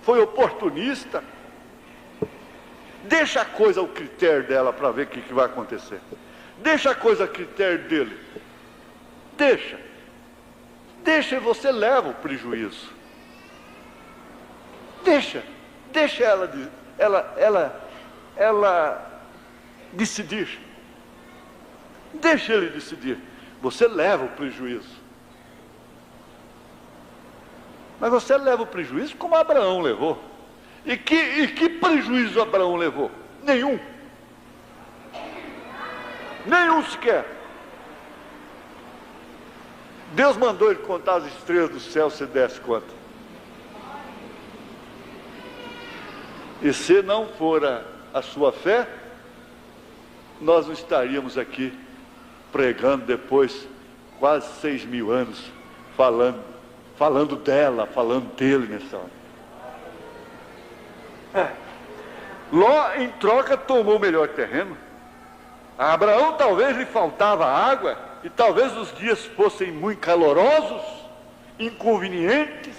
foi oportunista. Deixa a coisa ao critério dela para ver o que vai acontecer. Deixa a coisa a critério dele. Deixa e você leva o prejuízo. Deixa ela decidir. Deixa ele decidir. Você leva o prejuízo. Mas você leva o prejuízo como Abraão levou. E que prejuízo Abraão levou? Nenhum. Nenhum sequer. Deus mandou ele contar as estrelas do céu, se desse conta. E se não fora a sua fé, nós não estaríamos aqui pregando depois quase 6.000 anos, falando dela, falando dele nessa hora. Ló, em troca, tomou o melhor terreno. A Abraão talvez lhe faltava água, e talvez os dias fossem muito calorosos, inconvenientes,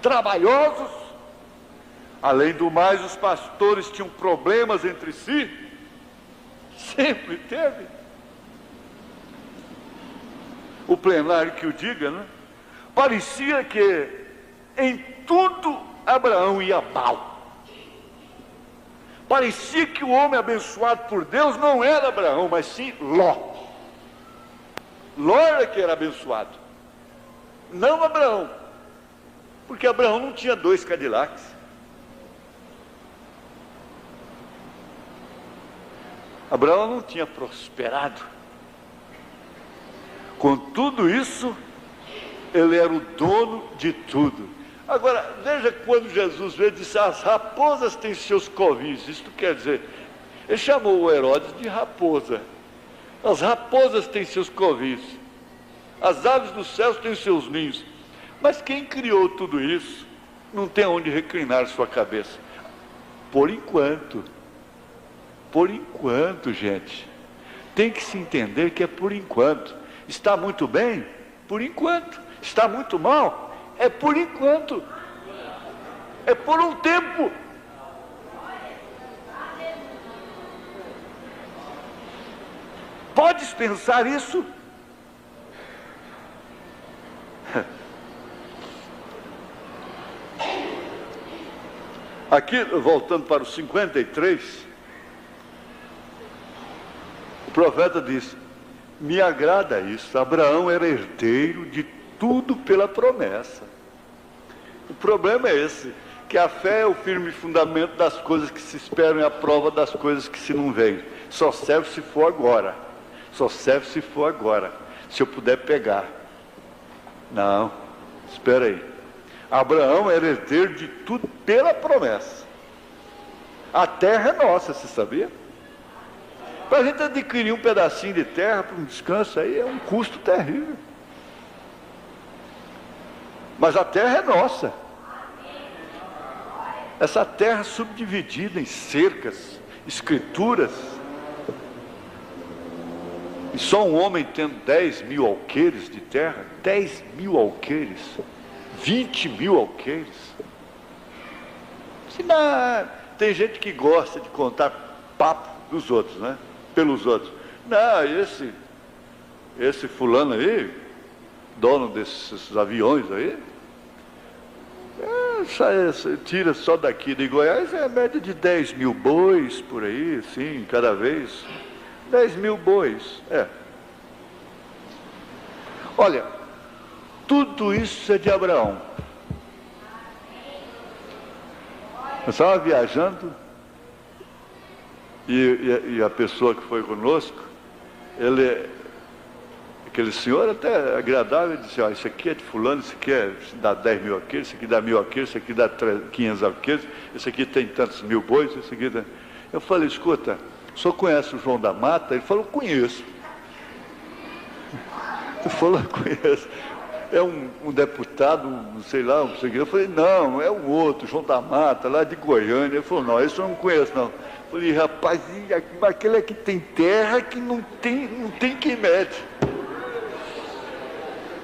trabalhosos. Além do mais, os pastores tinham problemas entre si. Sempre teve. O plenário que o diga, né? Parecia que em tudo Abraão ia mal. Parecia que o homem abençoado por Deus não era Abraão, mas sim Ló. Ló era que era abençoado, não Abraão. Porque Abraão não tinha 2 Cadillacs. Abraão não tinha prosperado. Com tudo isso, ele era o dono de tudo. Agora, veja quando Jesus veio e disse: as raposas têm seus covis. Isto quer dizer, ele chamou o Herodes de raposa. As raposas têm seus covis. As aves dos céus têm seus ninhos. Mas quem criou tudo isso não tem onde reclinar sua cabeça. Por enquanto, gente, tem que se entender que é por enquanto. Está muito bem? Por enquanto. Está muito mal? É por enquanto. É por um tempo. Podes pensar isso? Aqui, voltando para o 53, o profeta diz: me agrada isso. Abraão era herdeiro de tudo pela promessa. O problema é esse, que a fé é o firme fundamento das coisas que se esperam e a prova das coisas que se não veem. Só serve se for agora. Só serve se for agora. Se eu puder pegar. Não, espera aí. Abraão era herdeiro de tudo pela promessa. A terra é nossa, você sabia? Para a gente adquirir um pedacinho de terra para um descanso aí é um custo terrível. Mas a terra é nossa. Essa terra subdividida em cercas, escrituras. E só um homem tendo 10.000 alqueires de terra, 10.000 alqueires, 20.000 alqueires. Tem gente que gosta de contar papo dos outros, né? Pelos outros. Não, esse fulano aí, dono desses aviões aí, tira só daqui de Goiás, é a média de 10.000 bois por aí, sim, cada vez. 10.000 bois, Olha, tudo isso é de Abraão. Eu estava viajando e a pessoa que foi conosco, aquele senhor até agradável, disse: isso aqui é de fulano, isso aqui dá 10.000 alqueires, isso aqui dá 1.000 alqueires, isso aqui dá 500 alqueires, isso aqui tem tantos mil bois, isso aqui dá... Eu falei: escuta, o senhor conhece o João da Mata? Ele falou: conheço. Ele falou: conheço. é um deputado, sei lá, não sei o que. Eu falei, não, é o outro, João da Mata, lá de Goiânia. Ele falou, não, esse eu não conheço, não. Eu falei, rapaz, aquele aqui tem terra que não tem quem mede.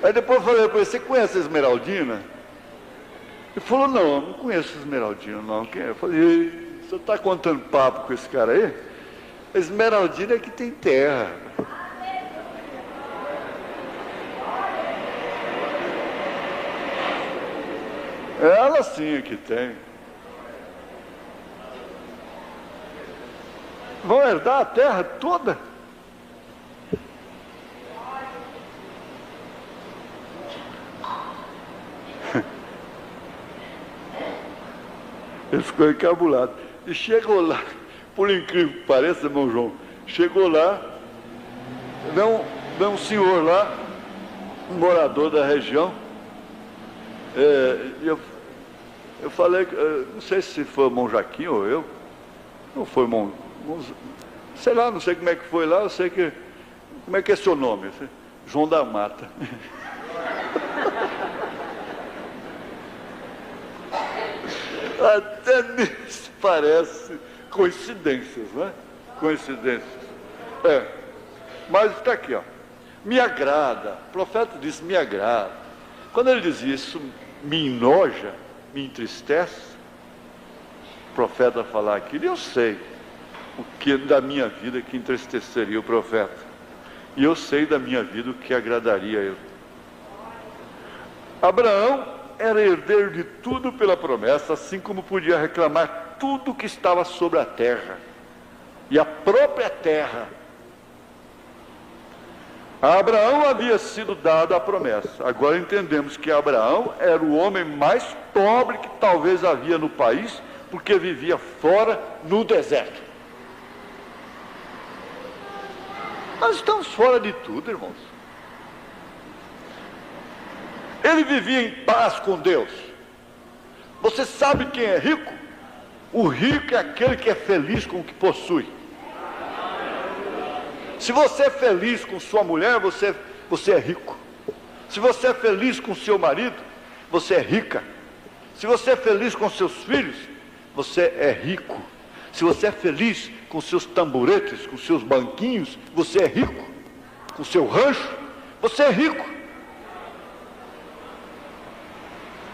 Aí depois eu falei para ele, você conhece a Esmeraldina? Ele falou, não, não conheço a Esmeraldina, não. Quem é? Eu falei, você está contando papo com esse cara aí? A Esmeraldina é que tem terra. Ela sim é que tem. Vão herdar a terra toda. Ele ficou encabulado. E chegou lá, por incrível que pareça, irmão João, chegou lá, vê um senhor lá, um morador da região. Eu falei, não sei se foi o irmão Jaquim ou eu, não foi irmão, sei lá, não sei como é que foi lá, eu sei que, como é que é seu nome? João da Mata. Até nisso parece coincidências, não é? Coincidências. Mas está aqui, ó. Me agrada, o profeta disse, me agrada. Quando ele diz isso, me enoja, me entristece, o profeta falar aquilo, eu sei o que da minha vida que entristeceria o profeta. E eu sei da minha vida o que agradaria a ele. Abraão era herdeiro de tudo pela promessa, assim como podia reclamar tudo que estava sobre a terra. E a própria terra. A Abraão havia sido dada a promessa. Agora entendemos que Abraão era o homem mais pobre que talvez havia no país, porque vivia fora no deserto. Nós estamos fora de tudo, irmãos. Ele vivia em paz com Deus. Você sabe quem é rico? O rico é aquele que é feliz com o que possui. Se você é feliz com sua mulher, você é rico. Se você é feliz com seu marido, você é rica. Se você é feliz com seus filhos, você é rico. Se você é feliz com seus tamboretes, com seus banquinhos, você é rico. Com seu rancho, você é rico.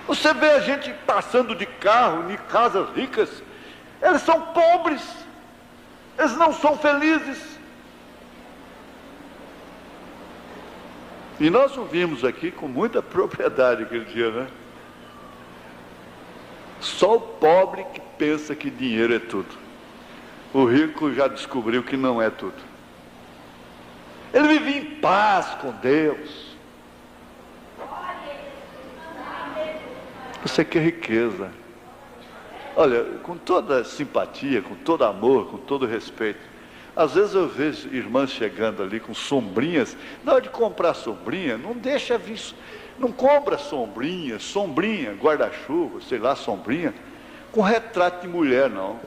Você vê a gente passando de carro em casas ricas, eles são pobres, eles não são felizes. E nós ouvimos aqui com muita propriedade aquele dia, né? Só o pobre que pensa que dinheiro é tudo. O rico já descobriu que não é tudo. Ele vivia em paz com Deus. Isso aqui é riqueza. Olha, com toda simpatia, com todo amor, com todo respeito, às vezes eu vejo irmãs chegando ali com sombrinhas. Na hora de comprar sombrinha, não deixa vir, não compra sombrinha, guarda-chuva, sei lá, sombrinha, com retrato de mulher, não.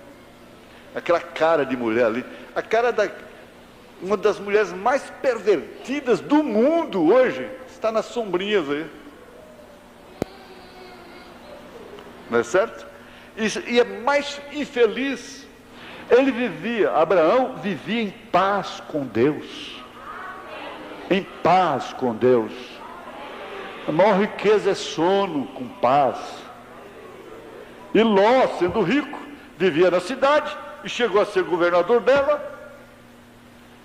Aquela cara de mulher ali, a cara uma das mulheres mais pervertidas do mundo hoje, está nas sombrinhas aí. Não é certo? E é mais infeliz. Abraão vivia em paz com Deus. Em paz com Deus. A maior riqueza é sono com paz. E Ló, sendo rico, vivia na cidade e chegou a ser governador dela.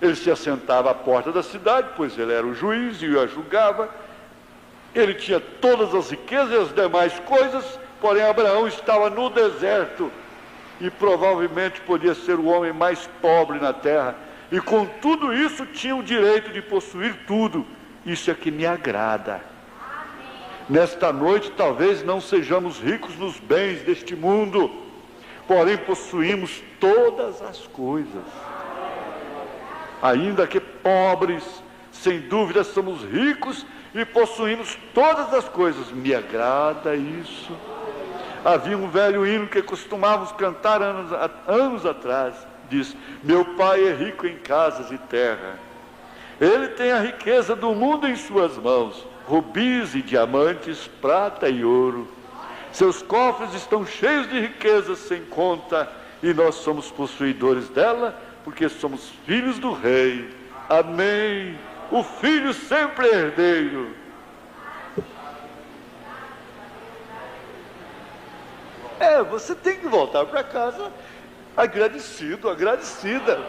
Ele se assentava à porta da cidade, pois ele era o juiz e a julgava. Ele tinha todas as riquezas e as demais coisas, porém Abraão estava no deserto e provavelmente podia ser o homem mais pobre na terra, e com tudo isso tinha o direito de possuir tudo. Isso é que me agrada. Nesta noite talvez não sejamos ricos nos bens deste mundo, porém possuímos todas as coisas. Ainda que pobres, sem dúvida somos ricos e possuímos todas as coisas. Me agrada isso. Havia um velho hino que costumávamos cantar anos atrás. Diz: meu pai é rico em casas e terra, Ele tem a riqueza do mundo em suas mãos, rubis e diamantes, prata e ouro. Seus cofres estão cheios de riquezas sem conta, e nós somos possuidores dela, porque somos filhos do rei. Amém. O filho sempre é herdeiro. Você tem que voltar para casa agradecido, agradecida.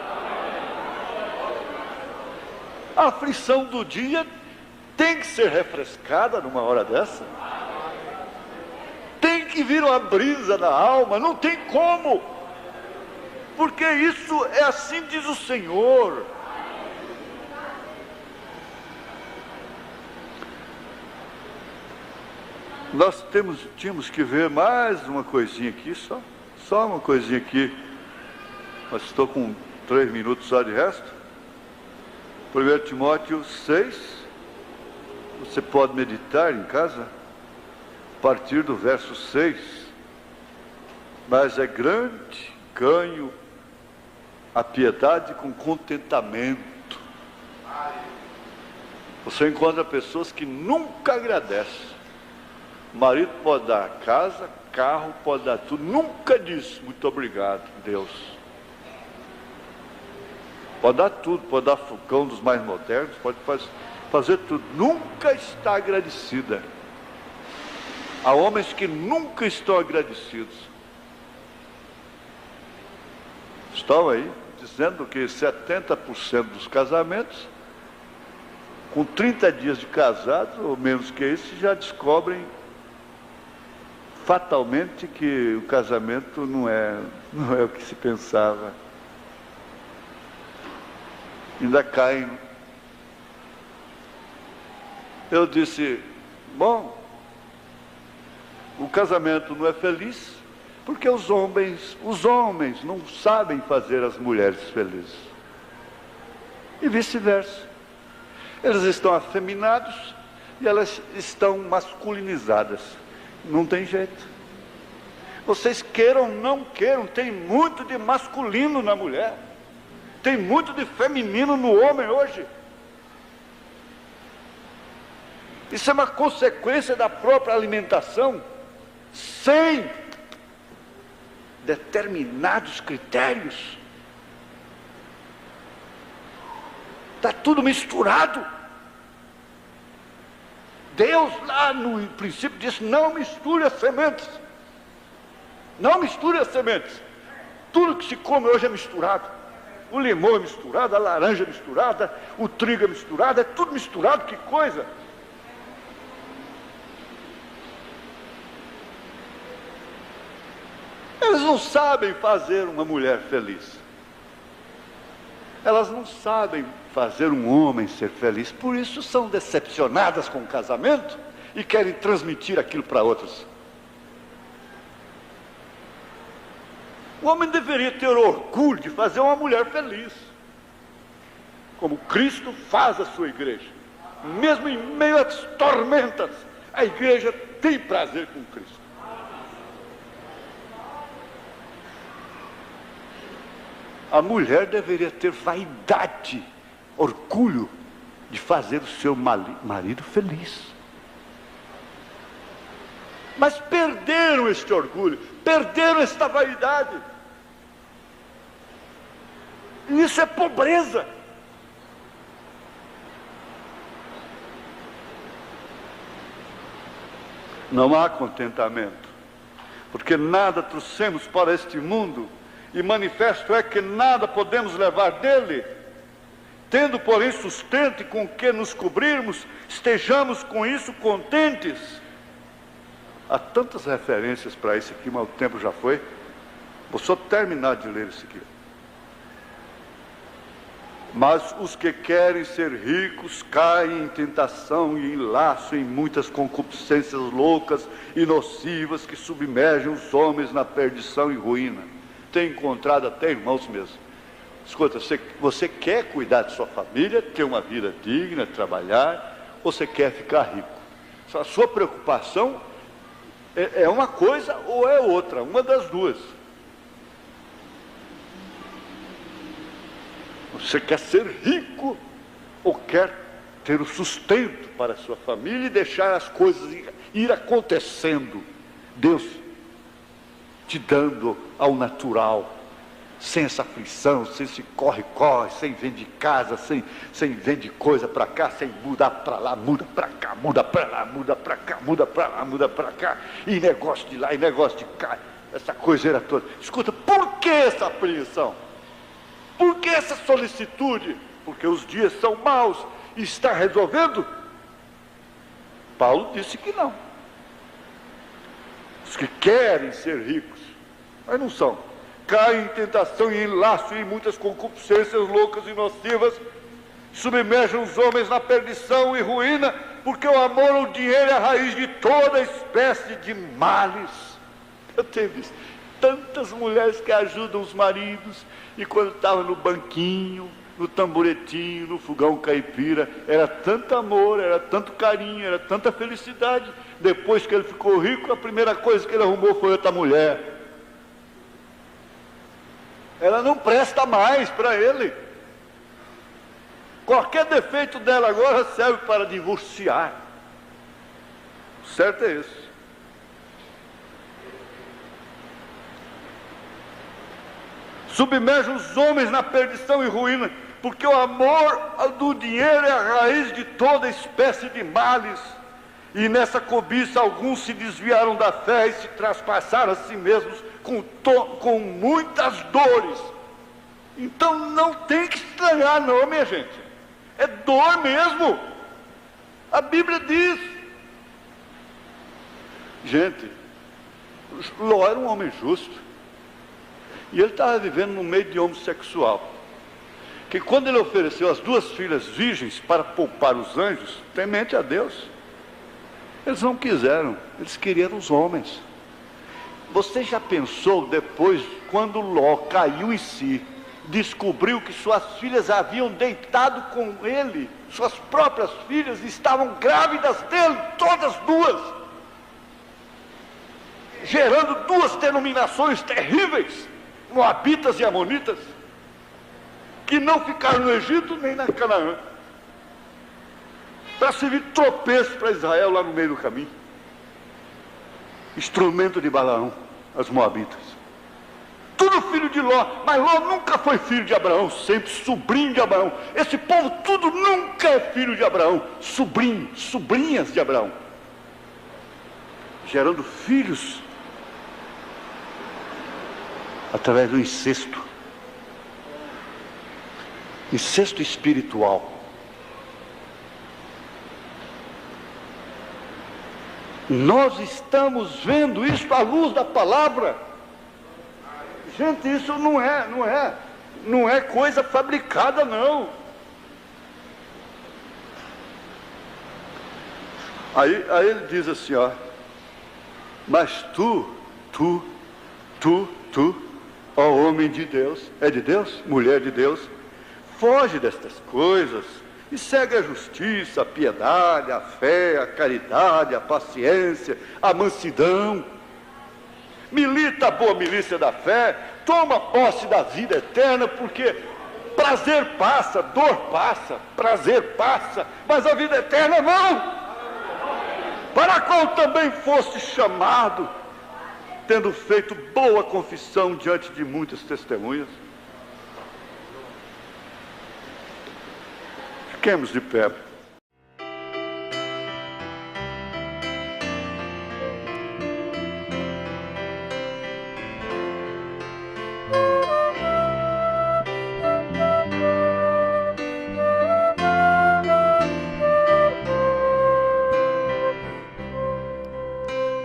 A aflição do dia tem que ser refrescada numa hora dessa. Tem que vir uma brisa na alma, não tem como. Porque isso é assim diz o Senhor. Nós tínhamos que ver mais uma coisinha aqui, só uma coisinha aqui. Mas estou com 3 minutos só de resto. 1 Timóteo 6, você pode meditar em casa, a partir do verso 6. Mas é grande ganho a piedade com contentamento. Você encontra pessoas que nunca agradecem. O marido pode dar casa, carro, pode dar tudo, nunca diz muito obrigado, Deus. Pode dar tudo, pode dar fogão dos mais modernos, pode fazer tudo, nunca está agradecida. Há homens que nunca estão agradecidos. Estão aí dizendo que 70% dos casamentos, com 30 dias de casados, ou menos que isso, já descobrem fatalmente que o casamento não é o que se pensava. Ainda caem. Eu disse, bom, o casamento não é feliz porque os homens não sabem fazer as mulheres felizes. E vice-versa. Eles estão afeminados e elas estão masculinizadas. Não tem jeito. Vocês queiram ou não queiram, tem muito de masculino na mulher. Tem muito de feminino no homem hoje. Isso é uma consequência da própria alimentação, sem determinados critérios. Está tudo misturado. Deus lá no princípio disse, não misture as sementes. Não misture as sementes. Tudo que se come hoje é misturado. O limão é misturado, a laranja é misturada, o trigo é misturado, é tudo misturado, que coisa. Eles não sabem fazer uma mulher feliz. Elas não sabem fazer um homem ser feliz. Por isso são decepcionadas com o casamento e querem transmitir aquilo para outros. O homem deveria ter orgulho de fazer uma mulher feliz, como Cristo faz a sua igreja. Mesmo em meio às tormentas, a igreja tem prazer com Cristo. A mulher deveria ter vaidade, orgulho de fazer o seu marido feliz. Mas perderam este orgulho, perderam esta vaidade. E isso é pobreza. Não há contentamento, porque nada trouxemos para este mundo, e manifesto é que nada podemos levar dele. Tendo, porém, sustento e com que nos cobrirmos, estejamos com isso contentes. Há tantas referências para isso aqui, mas o tempo já foi. Vou só terminar de ler isso aqui. Mas os que querem ser ricos caem em tentação e em laço, em muitas concupiscências loucas e nocivas que submergem os homens na perdição e ruína. Tem encontrado até irmãos mesmo. Escuta, você quer cuidar de sua família, ter uma vida digna, trabalhar, ou você quer ficar rico? A sua preocupação é uma coisa ou é outra, uma das duas. Você quer ser rico, ou quer ter o sustento para a sua família e deixar as coisas ir acontecendo. Deus te dando ao natural, sem essa aflição, sem esse corre-corre, sem vender casa, sem vender coisa para cá, sem mudar para lá, muda para cá, muda para lá, muda para cá, muda para lá, muda para cá, e negócio de lá, e negócio de cá, essa coiseira toda. Escuta, por que essa apreensão? Por que essa solicitude? Porque os dias são maus. E está resolvendo? Paulo disse que não. Os que querem ser ricos, mas não são, caem em tentação e em laço e em muitas concupiscências loucas e nocivas, submergem os homens na perdição e ruína, porque o amor ao dinheiro é a raiz de toda espécie de males. Eu tenho visto tantas mulheres que ajudam os maridos, e quando estavam no banquinho, no tamboretinho, no fogão caipira, era tanto amor, era tanto carinho, era tanta felicidade. Depois que ele ficou rico, a primeira coisa que ele arrumou foi outra mulher. Ela não presta mais para ele. Qualquer defeito dela agora serve para divorciar. O certo é esse. Submerge os homens na perdição e ruína, porque o amor do dinheiro é a raiz de toda espécie de males. E nessa cobiça alguns se desviaram da fé e se traspassaram a si mesmos com muitas dores. Então não tem que estranhar não, minha gente. É dor mesmo. A Bíblia diz. Gente, Ló era um homem justo. E ele estava vivendo no meio de homossexual. Que quando ele ofereceu as 2 filhas virgens para poupar os anjos, temente a Deus, eles não quiseram, eles queriam os homens. Você já pensou depois, quando Ló caiu em si, descobriu que suas filhas haviam deitado com ele, suas próprias filhas estavam grávidas dele, todas 2, gerando 2 denominações terríveis, moabitas e amonitas, que não ficaram no Egito nem na Canaã, para servir tropeço para Israel lá no meio do caminho. Instrumento de Balaão, as moabitas. Tudo filho de Ló, mas Ló nunca foi filho de Abraão, sempre sobrinho de Abraão. Esse povo tudo nunca é filho de Abraão, sobrinho, sobrinhas de Abraão, gerando filhos através do incesto espiritual. Nós estamos vendo isso à luz da palavra. Gente, isso não é coisa fabricada, não. Aí ele diz assim, ó: mas tu, ó homem de Deus, é de Deus, mulher de Deus, foge destas coisas e segue a justiça, a piedade, a fé, a caridade, a paciência, a mansidão. Milita a boa milícia da fé, toma posse da vida eterna, porque prazer passa, dor passa, prazer passa, mas a vida eterna não, para a qual também foste chamado, tendo feito boa confissão diante de muitas testemunhas. Fiquemos de pé.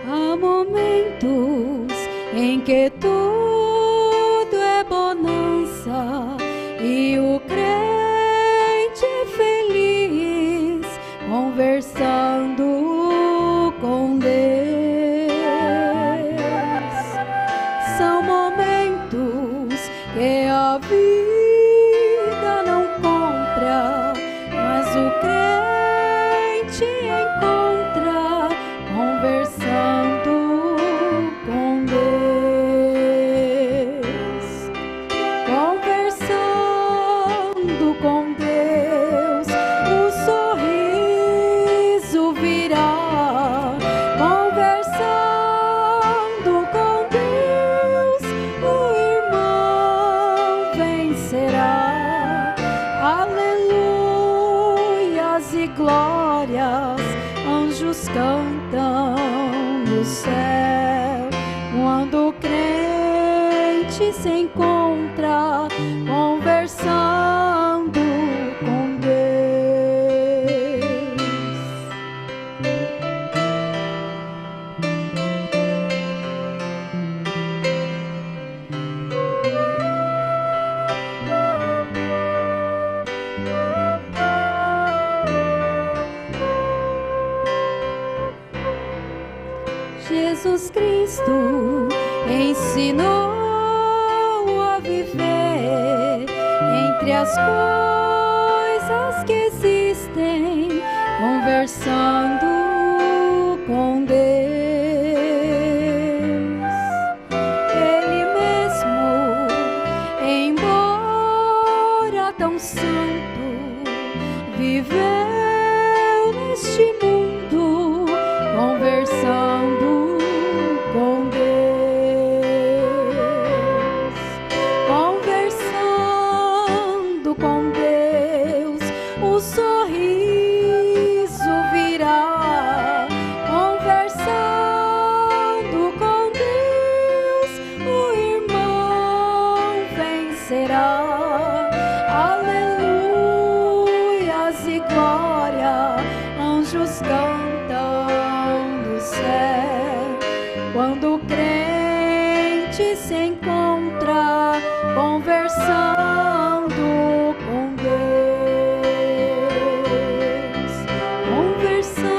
Há momentos em que tudo é bonança e o crente feliz conversando com Deus. São momentos que a vida não compra, mas o crente encontra conversando com Deus, conversando com Deus, anjos cantam no céu quando o crente se encontra conversando com Deus. Jesus Cristo ensinou a viver entre as coisas que existem, conversando com Deus. Ele mesmo, embora tão santo, viveu neste mundo, conversando com Deus, conversando com Deus, o sorriso virá, conversando com Deus, o irmão vencerá. Aleluias e glória, anjos cantam no céu quando o crente se encontra conversando com Deus, conversando